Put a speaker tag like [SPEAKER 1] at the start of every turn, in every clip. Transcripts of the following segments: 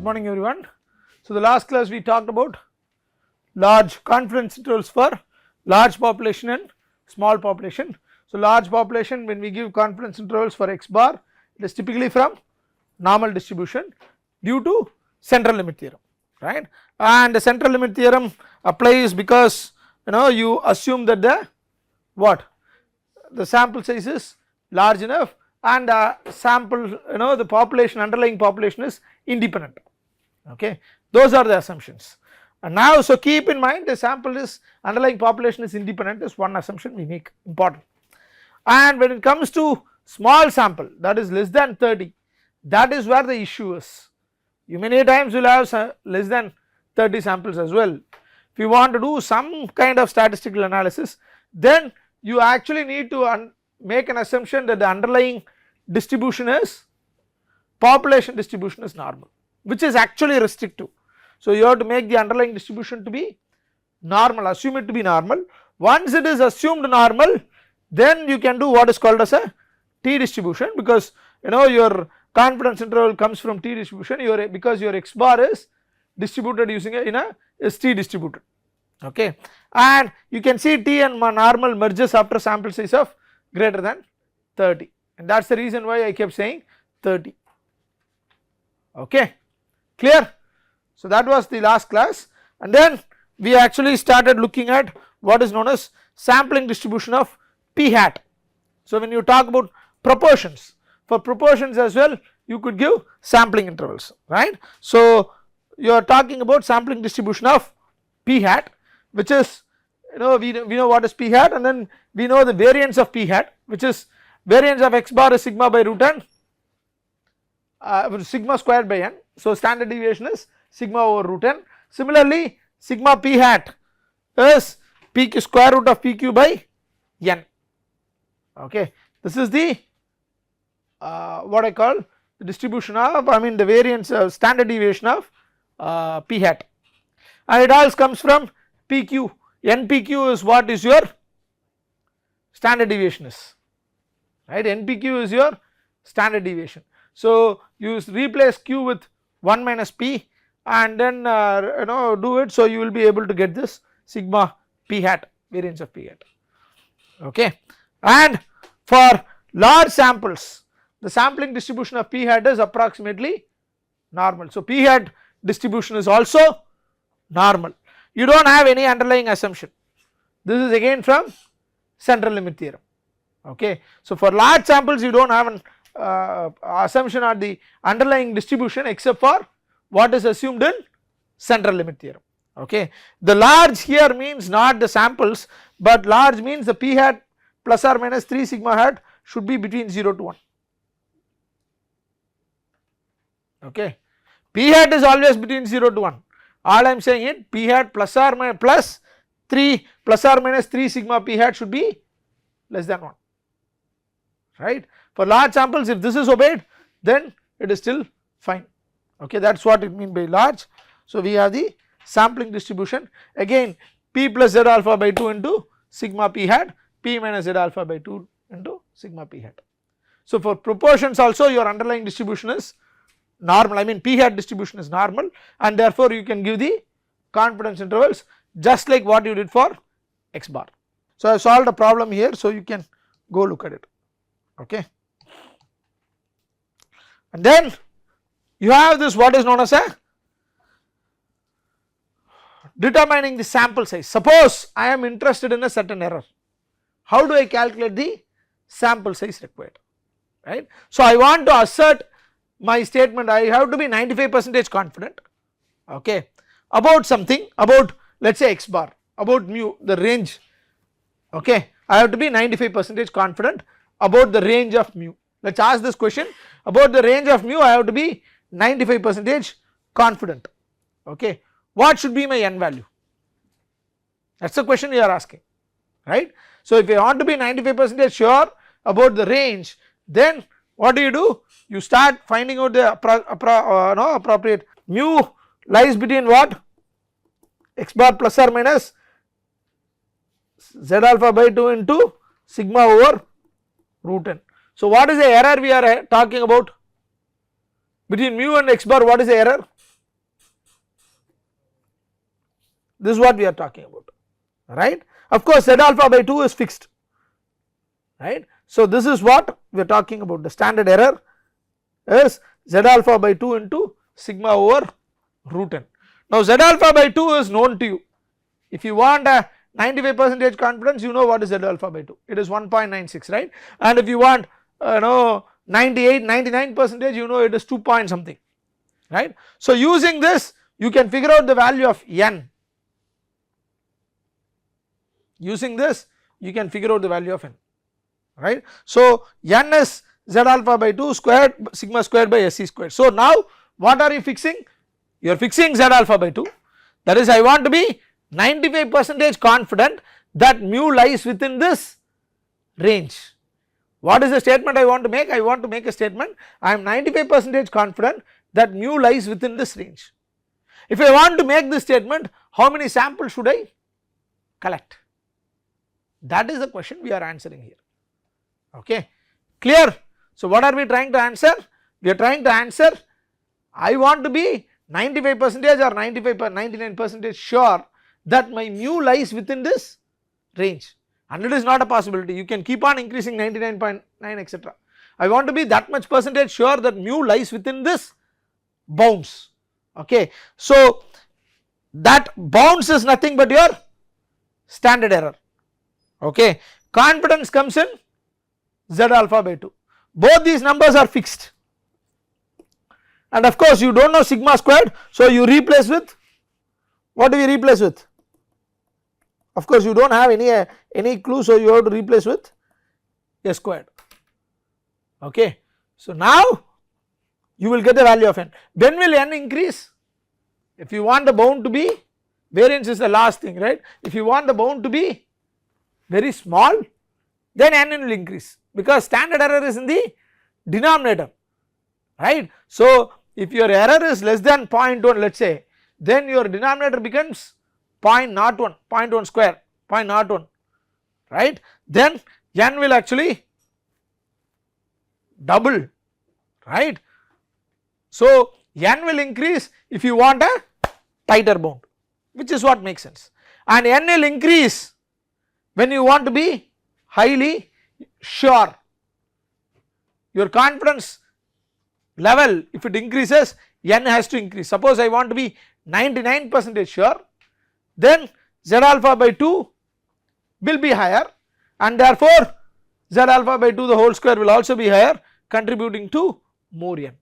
[SPEAKER 1] morning everyone. So, the last class we talked about large confidence intervals for large population and small population. So, large population, when we give confidence intervals for x bar, it is typically from normal distribution due to central limit theorem, right, and the central limit theorem applies because you assume that the sample size is large enough and sample the population, underlying population is independent, okay, those are the assumptions. And now, so keep in mind the sample is underlying population is independent is one assumption we make, important. And when it comes to small sample, that is less than 30, that is where the issue is. You many times will have less than 30 samples as well. If you want to do some kind of statistical analysis, then you actually need to make an assumption that the underlying distribution is population distribution is normal, which is actually restrictive. So, you have to make the underlying distribution to be normal, assume it to be normal. Once it is assumed normal, then you can do what is called as a t distribution, because your confidence interval comes from t distribution, because your x bar is distributed using is t distributed, okay, and you can see t and normal merges after sample size of greater than 30, and that is the reason why I kept saying 30, okay, clear. So, that was the last class, and then we actually started looking at what is known as sampling distribution of p hat. So, when you talk about proportions, for proportions as well you could give sampling intervals, right. So, you are talking about sampling distribution of p hat, which is we know what is p hat, and then we know the variance of p hat, which is variance of x bar is sigma by root n, sigma squared by n. So, standard deviation is sigma over root n. Similarly, sigma p hat is p square root of pq by n, okay. This is the what I call the distribution of, the variance of standard deviation of p hat, and it all comes from pq. NPQ is what is your standard deviation is, right, NPQ is your standard deviation. So, you replace q with 1 minus p and then do it, so you will be able to get this sigma p hat, variance of p hat, okay. And for large samples, the sampling distribution of p hat is approximately normal. So, p hat distribution is also normal, you do not have any underlying assumption, this is again from central limit theorem, okay. So, for large samples you do not have an assumption on the underlying distribution except for what is assumed in central limit theorem, okay. The large here means not the samples, but large means the p hat plus or minus 3 sigma hat should be between 0 to 1, okay. P hat is always between 0 to 1, all I am saying it p hat plus or minus plus 3 plus or minus 3 sigma p hat should be less than 1, right. For large samples, if this is obeyed, then it is still fine, okay, that is what it means by large. So, we have the sampling distribution, again p plus z alpha by 2 into sigma p hat, p minus z alpha by 2 into sigma p hat. So, for proportions also your underlying distribution is normal, p hat distribution is normal, and therefore you can give the confidence intervals just like what you did for x bar. So, I have solved a problem here, so you can go look at it, okay. And then you have this what is known as a determining the sample size. Suppose I am interested in a certain error, how do I calculate the sample size required, right. So, I want to assert my statement, I have to be 95% confident, okay, about something, about let us say x bar, about mu, the range, okay, I have to be 95% confident about the range of mu. Let us ask this question, about the range of mu I have to be 95% confident, okay. What should be my n value? That is the question you are asking, right. So, if you want to be 95% sure about the range, then what do? You start finding out the appropriate mu lies between what, x bar plus or minus z alpha by 2 into sigma over root n. So, what is the error we are talking about between mu and x bar, what is the error? This is what we are talking about, right. Of course, Z alpha by 2 is fixed, right. So, this is what we are talking about, the standard error is Z alpha by 2 into sigma over root n. Now, Z alpha by 2 is known to you. If you want a 95% confidence, you know what is Z alpha by 2, it is 1.96, right, and if you want 98, 99%, you know it is 2 point something, right. So, using this you can figure out the value of n, using this you can figure out the value of n, right. So, n is Z alpha by 2 squared sigma squared by SC squared. So, now what are you fixing? You are fixing Z alpha by 2, that is I want to be 95% confident that mu lies within this range. What is the statement I want to make? I want to make a statement, I am 95% confident that mu lies within this range. If I want to make this statement, how many samples should I collect? That is the question we are answering here, okay, clear. So, what are we trying to answer? We are trying to answer, I want to be 95% or 99% sure that my mu lies within this range, and it is not a possibility, you can keep on increasing 99.9 etc. I want to be that much percentage sure that mu lies within this bounds, okay. So, that bounds is nothing but your standard error, okay. Confidence comes in Z alpha by 2, both these numbers are fixed, and of course you do not know sigma squared, so you replace with, what do we replace with? Of course you do not have any clue, so you have to replace with S squared, okay. So, now you will get the value of n. When will n increase? If you want the bound to be, variance is the last thing, right, if you want the bound to be very small, then n will increase, because standard error is in the denominator, right. So, if your error is less than 0.1, let us say, then your denominator becomes 0.01, 0.1 square, 0.01, right, then n will actually double, right. So, n will increase if you want a tighter bound, which is what makes sense, and n will increase when you want to be highly sure. Your confidence level, if it increases, n has to increase. Suppose I want to be 99% sure, then Z alpha by 2 will be higher, and therefore Z alpha by 2 the whole square will also be higher, contributing to more n,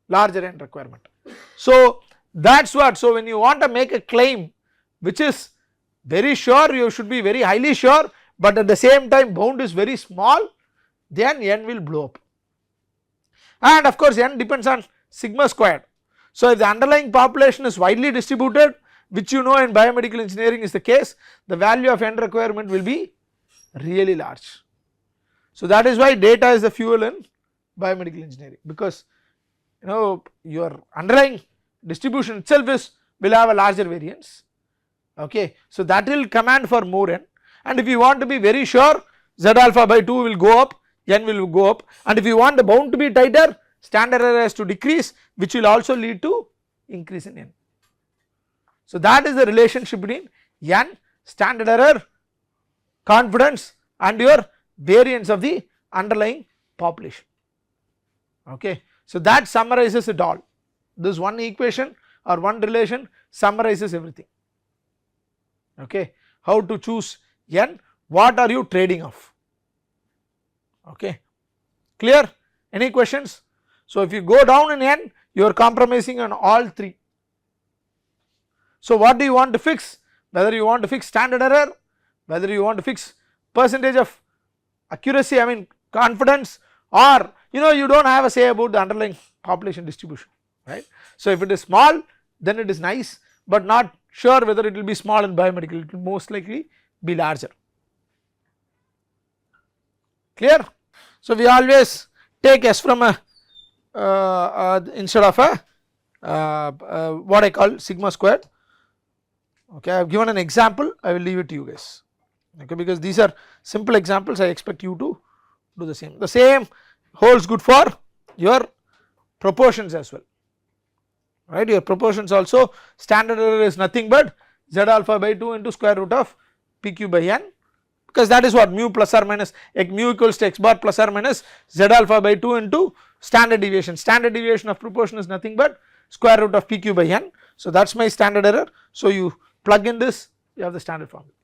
[SPEAKER 1] larger n requirement. So, that is what. So, when you want to make a claim which is very sure, you should be very highly sure, but at the same time bound is very small, then n will blow up, and of course n depends on sigma squared. So, if the underlying population is widely distributed, which you know in biomedical engineering is the case, the value of n requirement will be really large. So, that is why data is the fuel in biomedical engineering, because your underlying distribution itself will have a larger variance, okay. So, that will command for more n, and if you want to be very sure, Z alpha by 2 will go up, n will go up, and if you want the bound to be tighter, standard error has to decrease, which will also lead to increase in n. So, that is the relationship between n, standard error, confidence, and your variance of the underlying population, okay. So, that summarizes it all. This one equation or one relation summarizes everything, okay. How to choose n, what are you trading off, okay, clear. Any questions? So, if you go down in n, you are compromising on all three. So, what do you want to fix? Whether you want to fix standard error, whether you want to fix percentage of accuracy, I mean confidence, or you do not have a say about the underlying population distribution, right. So, if it is small, then it is nice, but not sure whether it will be small in biomedical, it will most likely be larger, clear. So, we always take S from a instead of a what I call sigma squared, okay. I have given an example, I will leave it to you guys, okay, because these are simple examples, I expect you to do the same. The same holds good for your proportions as well, right. Your proportions also, standard error is nothing but z alpha by 2 into square root of pq by n, because that is what mu plus or minus mu equals to x bar plus or minus z alpha by 2 into standard deviation. Standard deviation of proportion is nothing but square root of pq by n. So that is my standard error. So you plug in this, you have the standard formula.